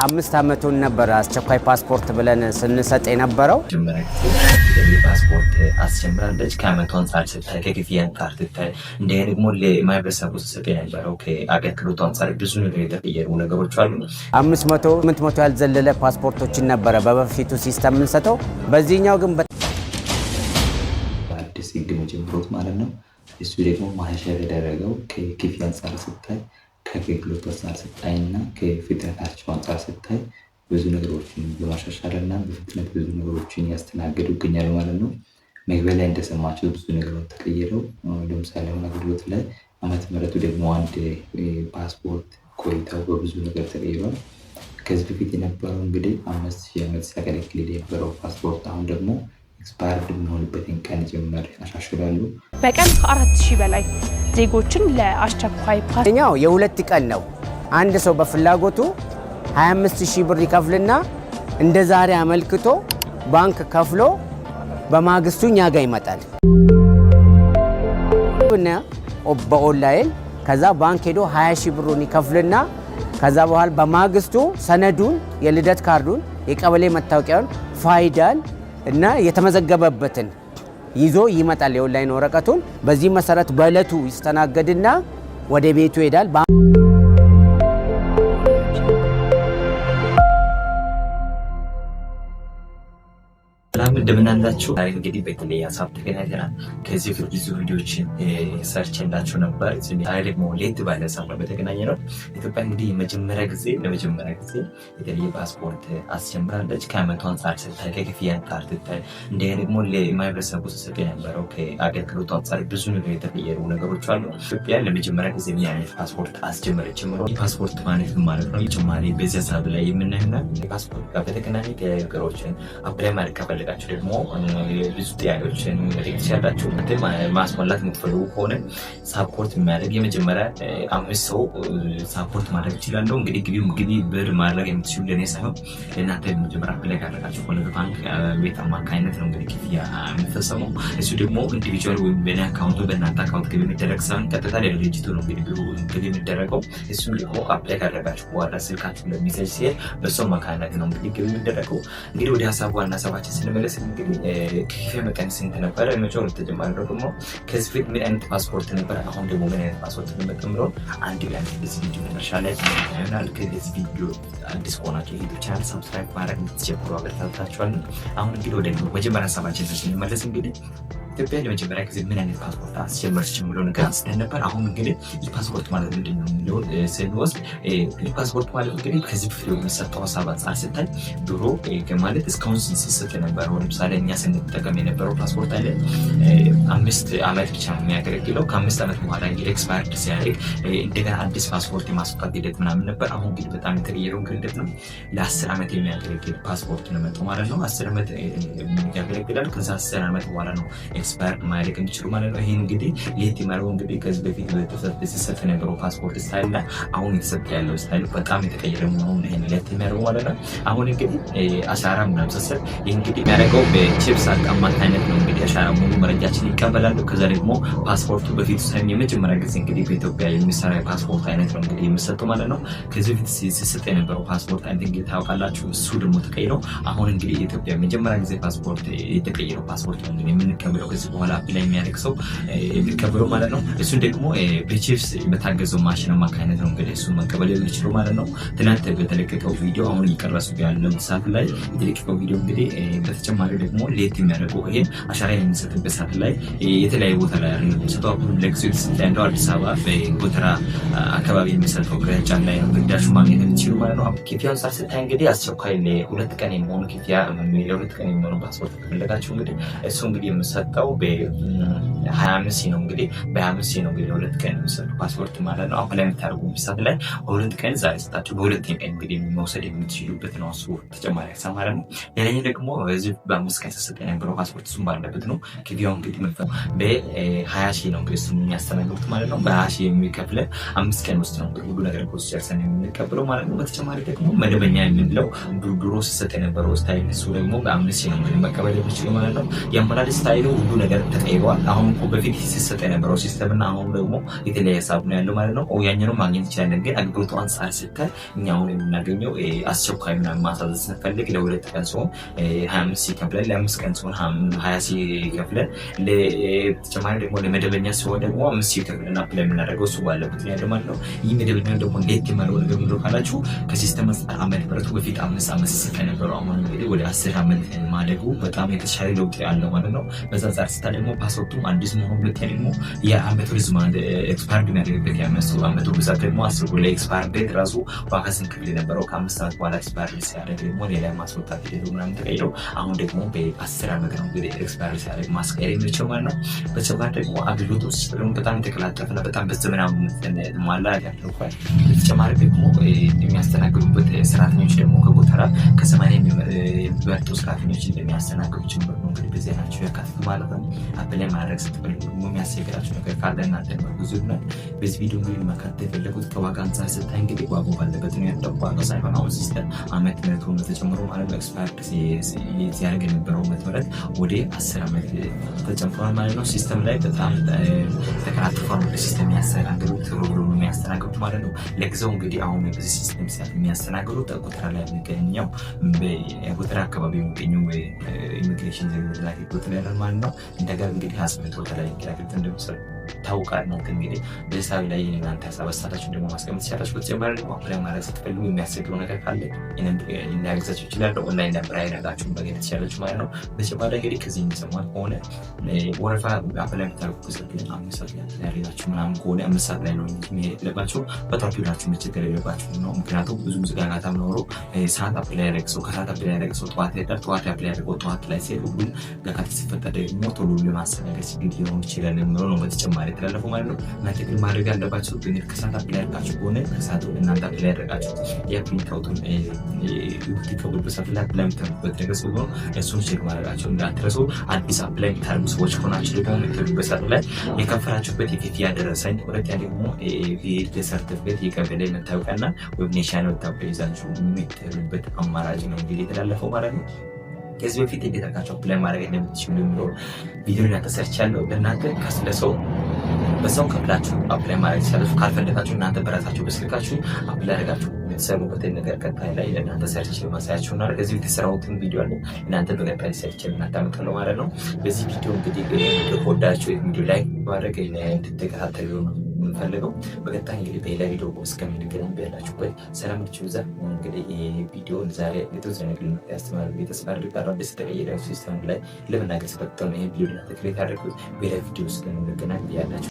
5 ዓመቱን ነበር አስቸኳይ ፓስፖርት ብለን ስንሰጥ የነበረው። ፓስፖርት አስጀምራለች ከአመቱ አንፃር ስታይ ከክፍያ አንፃር ስታይ እንደገና ደግሞ ለማህበረሰቡ ስሰጥ የነበረው ከአገልግሎቱ አንፃር ብዙ ነገር የተቀየሩ ነገሮች አሉ። 500 800 ያልዘለለ ፓስፖርቶችን ነበረ በበፊቱ ሲስተም የምንሰጠው። በዚህኛው ግን አዲስ ህግ መጀመሩት ማለት ነው። እሱ ደግሞ ማሻሻያ ያደረገው ከክፍያ አንፃር ስታይ ከአገልግሎቱ አንፃር ስታይና ከፍጥነታቸው አንፃር ስታይ ብዙ ነገሮችን በማሻሻልና በፍጥነት ብዙ ነገሮችን ያስተናገዱ ይገኛሉ ማለት ነው። መግቢያ ላይ እንደሰማችሁ ብዙ ነገሮች ተቀየረው። ለምሳሌ አገልግሎት ላይ ዓመተ ምህረቱ ደግሞ አንድ ፓስፖርት ቆይታው በብዙ ነገር ተቀይሯል። ከዚህ በፊት የነበረው እንግዲህ 5000 ዓመት ሲያገለግል የነበረው ፓስፖርት አሁን ደግሞ ኤክስፓየርድ የሚሆንበትን ቀን ጭምር ያሻሽላሉ። በቀን ከ4000 በላይ ዜጎችን ለአስቸኳይ ፓስፖርት የሁለት ቀን ነው። አንድ ሰው በፍላጎቱ 25000 ብር ይከፍልና እንደ ዛሬ አመልክቶ ባንክ ከፍሎ በማግስቱ እኛ ጋር ይመጣል በኦንላይን። ከዛ ባንክ ሄዶ 20000 ብሩን ይከፍልና ከዛ በኋላ በማግስቱ ሰነዱን፣ የልደት ካርዱን፣ የቀበሌ መታወቂያውን፣ ፋይዳን እና የተመዘገበበትን ይዞ ይመጣል፣ የኦንላይን ወረቀቱን። በዚህ መሰረት በእለቱ ይስተናገድና ወደ ቤቱ ይሄዳል። ሰላም እንደምን አላችሁ? እንግዲህ በተለይ ሀሳብ ተገናኝተናል። ከዚህ በፊት ብዙ ቪዲዮዎችን ሰርች እንዳችሁ ነበር። ዛሬ ደግሞ ለየት ባለ ሀሳብ በተገናኘ ነው። ኢትዮጵያ እንግዲህ ለመጀመሪያ ጊዜ የተለየ ፓስፖርት አስጀምራለች። ከአመቱ አንፃር ስታይ ከክፍያ አንፃር ስታይ እንደገና ደግሞ ለማህበረሰቡ ስሰጥ የነበረው ከአገልግሎቱ አንፃር ብዙ ነገር የተቀየሩ ነገሮች አሉ። ኢትዮጵያ ለመጀመሪያ ጊዜ ምን አይነት ፓስፖርት አስጀመረች? ፓስፖርት ማለት ነው ጭማሪ በዚህ ሀሳብ ላይ የምናይና ፓስፖርት ጋር በተገናኘ ነገሮችን አፕላይ ማድረግ ከፈለጋችሁ ደግሞ ብዙ ጥያቄዎችን መጠየቅ ያላችሁ ማስሞላት የምትፈልጉ ከሆነ ሳፖርት የሚያደርግ የመጀመሪያ 5 ሰው ሳፖርት ማድረግ ይችላል። እንግዲህ ግቢ ብር ማድረግ የምትችሉ ለኔ ሳይሆን ለእናንተ የመጀመሪያ አፕላይ ካደረጋችሁ ከሆነ ባንክ ቤት አማካኝነት ነው እንግዲህ ክፍያ የሚፈጸመው። እሱ ደግሞ ኢንዲቪጁዋል ወይም በእኔ አካውንት በእናንተ አካውንት ግቢ የሚደረግ ሳይሆን ቀጥታ ለድርጅቱ ነው እንግዲህ ግቢ የሚደረገው። እሱም ደግሞ አፕላይ ካደረጋችሁ በኋላ ስልካችሁ ለሚሰጅ ሲሄድ በሱ አማካኝነት ነው እንግዲህ ግቢ የሚደረገው። እንግዲህ ወደ ሀሳቡ ዋና ሀሳባችን ስንመለስ እንግዲህ ክፍያ መጠን ስንት ነበረ? መቼም ተጨማሪ ደግሞ ከዚህ በፊት ምን አይነት ፓስፖርት ነበር፣ አሁን ደግሞ ምን አይነት ፓስፖርት እንደምትምረው አንድ ጋር በዚህ ቪዲዮ መጨረሻ ላይ ይሆናል። ከዚህ ቪዲዮ አዲስ ሆናችሁ ዩቲዩብ ቻናል ሰብስክራይብ ማድረግ እንድትጀምሩ አበረታታችኋለሁ። አሁን እንግዲህ ወደ መጀመሪያ ሀሳባችን ስንመለስ እንግዲህ ኢትዮጵያ ለመጀመሪያ ጊዜ ምን አይነት ፓስፖርት አስጀመረች የሚለው ነገር አንስተን ነበር። አሁን እንግዲህ ፓስፖርት ማለት ምንድን ነው የሚለውን ስንወስድ ፓስፖርት ማለት እንግዲህ ከዚህ በፊት የሚሰጠው ሀሳብ አንፃር ስታይ ድሮ ማለት እስካሁን ሲሰጥ የነበረው ለምሳሌ እኛ ስንጠቀም የነበረው ፓስፖርት አለ 5 ዓመት ብቻ ነው የሚያገለግለው። ከ5 ዓመት በኋላ እንግዲህ ኤክስፓየርድ ሲያደርግ እንደገና አዲስ ፓስፖርት የማስወጣት ሂደት ምናምን ነበር። አሁን እንግዲህ በጣም የተቀየረው ሂደት ነው። ለ10 ዓመት የሚያገለግል ፓስፖርት ነው መጥቶ ማለት ነው። 10 ዓመት ያገለግላል። ከዛ 10 ዓመት በኋላ ነው ኤክስፓየርድ ማድረግ እንዲችሉ ማለት ነው። ይሄን እንግዲህ ለየት የሚያደርገው እንግዲህ ከዚህ በፊት የተሰጠ የነበረው ፓስፖርት ስታይል እና አሁን የተሰጠ ያለው ስታይል በጣም የተቀየረ መሆኑን ይሄን ለየት የሚያደርገው ማለት ነው። አሁን እንግዲህ አሻራ ምናምን ሰሰብ ይሄን እንግዲህ የሚያደርገው በቺፕስ አማካኝነት ነው። እንግዲህ አሻራ ሙሉ መረጃችን ይቀበላሉ። ከዛ ደግሞ ፓስፖርቱ በፊት ሳይም የመጀመሪያ ጊዜ እንግዲህ በኢትዮጵያ የሚሰራ የፓስፖርት አይነት ነው እንግዲህ የሚሰጠው ማለት ነው። ከዚህ በፊት ሲሰጥ የነበረው ፓስፖርት አይነት እንግዲህ ታውቃላችሁ፣ እሱ ደግሞ ተቀይረው አሁን እንግዲህ የኢትዮጵያ የመጀመሪያ ጊዜ ፓስፖርት የተቀየረው ፓስፖርት ነው እንግዲህ የምንቀበለው ከዚህ በኋላ አፕላይ የሚያደርግ ሰው የሚቀበለው ማለት ነው። እሱን ደግሞ በቺፕስ በታገዘው ማሽን አማካኝነት ነው እንግዲህ እሱን መቀበል የሚችለው ማለት ነው። ትናንት በተለቀቀው ቪዲዮ አሁን እየቀረሱ ያለው ሰዓት ላይ የተለቀቀው ቪዲዮ እንግዲህ በተጨማሪ ደግሞ ለየት የሚያደርገው ይሄን አሻራ የሚሰጥበት ሰዓት ላይ የተለያዩ ቦታ ላይ ያለው የሚሰጠው አሁን ለጊዜው የተሰጠ ያለው አዲስ አበባ በጎተራ አካባቢ የሚሰጠው ቅርንጫፍ ላይ ነው ግዳሹ ማግኘት የሚችሉ ማለት ነው። ክፍያውን ሳስታይ እንግዲህ አስቸኳይ ለ2 ቀን የሚሆኑ ክፍያ ለ2 ቀን የሚሆኑ ፓስፖርት ከፈለጋችሁ እንግዲህ እሱ እንግዲህ የምሰጠው በ25 ነው እንግዲህ በ25 ነው እንግዲህ 2 ቀን የሚሰጡ ፓስፖርት ማለት ነው። አሁን ላይ የምታደርጉ ሰዓት ላይ 2 ቀን ዛሬ ሰጣችሁ በ2 ቀን እንግዲህ መውሰድ የምትችሉበት ነው። እሱ ተጨማሪ ሀሳብ ማለት ነው። ሌላኛው ደግሞ በዚህ በ5 ቀን ተሰጠ የነበረው ፓስፖርት እሱም ባለበት ነው። ክፍያው እንግዲህ በ20,000 ነው እንግዲህ እሱን የሚያስተናግዱት ማለት ነው። በ20,000 የሚከፍለ 5 ቀን ውስጥ ነው እንግዲህ ሁሉ ነገር ፕሮሰስ ጨርሰን የምንቀበለው ማለት ነው። በተጨማሪ ደግሞ መደበኛ የምንለው ድሮ ሲሰጥ የነበረው ስታይል እሱ ደግሞ በ5,000 ነው እንግዲህ መቀበል የሚችሉ ማለት ነው። የአመላል ስታይሉ ሁሉ ነገር ተቀይሯል። አሁን እኮ በፊት ሲሰጥ የነበረው ሲስተም እና አሁን ደግሞ የተለያየ ሀሳብ ነው ያለው ማለት ነው። ያኛውን ማግኘት ይችላለን፣ ግን አገልግሎቱ አንጻር ስታይ እኛ አሁን የምናገኘው አስቸኳይ ምናምን ማሳዘዝ ስንፈልግ ለ2 ቀን ሲሆን 25 ይከፍላል፣ ለ5 ቀን ሲሆን 20 ይከፍላል፣ ለተጨማሪ ደግሞ ለመደበኛ ሲሆን ደግሞ 5 ይከፍላል። አፕላይ የምናደርገው እሱ ባለበት ያለ ማለት ነው። ይህ መደበኛ ደግሞ እንዴት የማለው ነገር ምንድነው ካላችሁ ከሲስተም አንጻር ዓመት ምሕረቱ በፊት 5 ዓመት ሲሰጥ የነበረው አሁን እንግዲህ ወደ 10 ዓመት ማደጉ በጣም የተሻለ ለውጥ ያለው ማለት ነው። በዛ አንጻር ስታ ደግሞ ፓስፖርቱም አዲስ መሆኑ ሁለተኛ ደግሞ የዓመቱ ሪዝማን ኤክስፓየርድ የሚያደርግበት ያመሰው ዓመቱ ብዛት ደግሞ 10 ጉላ ኤክስፓየርድ ዴት ራሱ ዋጋ ስንክፍል የነበረው ከ5 ዓመት በኋላ ኤክስፓየርድ ሲያደርግ ደግሞ ሌላ ማስወጣት ሄዶ ምናምን ተቀይረው አሁን ደግሞ በ10 ዓመት ነው እንግዲህ ኤክስፓየርድ ሲያደርግ ማስቀየር የሚችለው ማለት ነው። በተጨማሪ ደግሞ አገልግሎቱ ውስጥ ደግሞ በጣም የተቀላጠፈና በጣም በዘመናዊነት ማላ ያደርጓል። በተጨማሪ ደግሞ የሚያስተናግዱበት ሰራተኞች ደግሞ ከጎተራ ከ80 የሚበልጡ ሰራተኞች እንደሚያስተናግዱ ጭምር ነው እንግዲህ በዚህ ናቸው ያካትቱ ማለት ነው። አፕላይ ማድረግ ስትፈልጉ ደግሞ የሚያስቸግራችሁ ነገር ካለ እናንተ ብዙ ነው። በዚህ ቪዲዮ እንግዲህ መካተት የፈለጉት ከዋጋ አንጻር ስታይ እንግዲህ ዋጋው ባለበት ነው ያለው። ዋጋ ሳይሆን አሁን ሲስተም ዓመት ምሕረቱ ተጨምሮ ማለት ነው ኤክስፓየርድ ሲያደርግ የነበረው ዓመት ምሕረት ወደ 10 ዓመት ተጨምሯል ማለት ነው። ሲስተም ላይ በጣም ተከራክሯል። ሲስተም ያስተናግዱት ጥሩ ብሎ ነው የሚያስተናግዱት ማለት ነው። ለጊዜው እንግዲህ አሁን በዚህ ሲስተም ሲያት የሚያስተናግዱት ጎተራ ላይ የሚገኘው በጎተራ አካባቢ የሚገኘው ኢሚግሬሽን ዘግይቶላል ይቆጥራል ማለት ነው። እንደገና እንግዲህ ሀስመት ቦታ ላይ ያገለግል እንደምሰሩ ታውቃል ነው። እንግዲህ በሳቢ ላይ እናንተ ሀሳብ አስተያየታችሁን ደግሞ ማስቀመጥ ትችላላችሁ። በተጨማሪ ደግሞ አፕላይ ማድረግ ስትፈልጉ የሚያስቸግረው ነገር ካለ ሊያግዛችሁ ይችላል። ኦንላይን ነበር አይነጋችሁም በገት ትችላላችሁ ማለት ነው። በተጨማሪ እንግዲህ ከዚህ የሚሰማት ከሆነ ወረፋ አፕላይ የምታደርጉ ሰዓት 5 ሰዓት ላይ ያላችሁ ምናምን ከሆነ 5 ሰዓት ላይ ነው የሚሄድ የለባችሁ። በጣም ሁላችሁ መቸገር የለባችሁ ነው። ምክንያቱም ብዙ ጋጋታ ኖሮ ሰዓት አፕላይ ያደረገ ሰው ከሰዓት አፕላይ ያደረገ ሰው ጠዋት ሄዳል። ጠዋት አፕላይ ያደረገው ጠዋት ላይ ሲሄድ ሁሉ ጋጋታ ሲፈጠር ደግሞ ቶሎ ለማስተናገድ ሲግድ ሊሆን ይችላል የሚለው ነው በተጨማሪ የተላለፈው ማለት ነው። እናንተ ግን ማድረግ ያለባችሁ ግን ከሰዓት አፕላይ ያደርጋችሁ ከሆነ ከሰዓት እናንተ አፕላይ ያደርጋችሁ የፕሪንት አውቱን ይከውል በሰዓት ላይ አፕላይ የምታደርጉበት ነገር ስለሆነ እሱን ቼክ ማድረጋችሁ እንዳትረሱ። አዲስ አፕላይ የምታደርጉ ሰዎች ከሆናችሁ ደግሞ የምትሉበት ሰዓት ላይ የከፈላችሁበት የክፍያ ደረሰኝ ሁለተኛ ደግሞ የቪኤት ሰርቲፊኬት የቀበሌ መታወቂያና ወይም ኔሽናል መታወቂያ ይዛችሁ የምትሄዱበት አማራጭ ነው እንግዲህ የተላለፈው ማለት ነው። ከዚህ በፊት እንዴት አድርጋችሁ አፕላይ ማድረግ እንደምትችሉ የሚለው ቪዲዮ ላይ ተሰርቻለሁ። በእናንተ ከስለሰው በሰው ከፍላችሁ አፕላይ ማድረግ ትችላላችሁ። ካልፈለጋችሁ እናንተ በራሳችሁ በስልካችሁ አፕላይ አድርጋችሁ የተሰሩበትን ነገር ቀጣይ ላይ ለእናንተ ሰርች ማሳያችሁና ከዚህ የተሰራሁትን ቪዲዮ አለ እናንተ በቀጣይ ሰርች እናዳምጣለሁ ማለት ነው። በዚህ ቪዲዮ እንግዲህ ከወዳችሁ ቪዲዮ ላይ ማድረግ እንድትከታተሉ ነው የምንፈልገው። በቀጣይ እንግዲህ በሌላ ቪዲዮ እስከምንገናኝ በያላችሁበት ሰላም ልትችሉዛ። እንግዲህ ይህ ቪዲዮ ዛሬ የተወሰነ ግል ያስተማር ቤተሰብ አድርጋለሁ። አዲስ ተቀየረ ሲስተም ላይ ለመናገር ስለተጠቀሙ ይህ ቪዲዮ ተክሬት ያደርጉት በሌላ ቪዲዮ እስከምንገናኝ ያላችሁ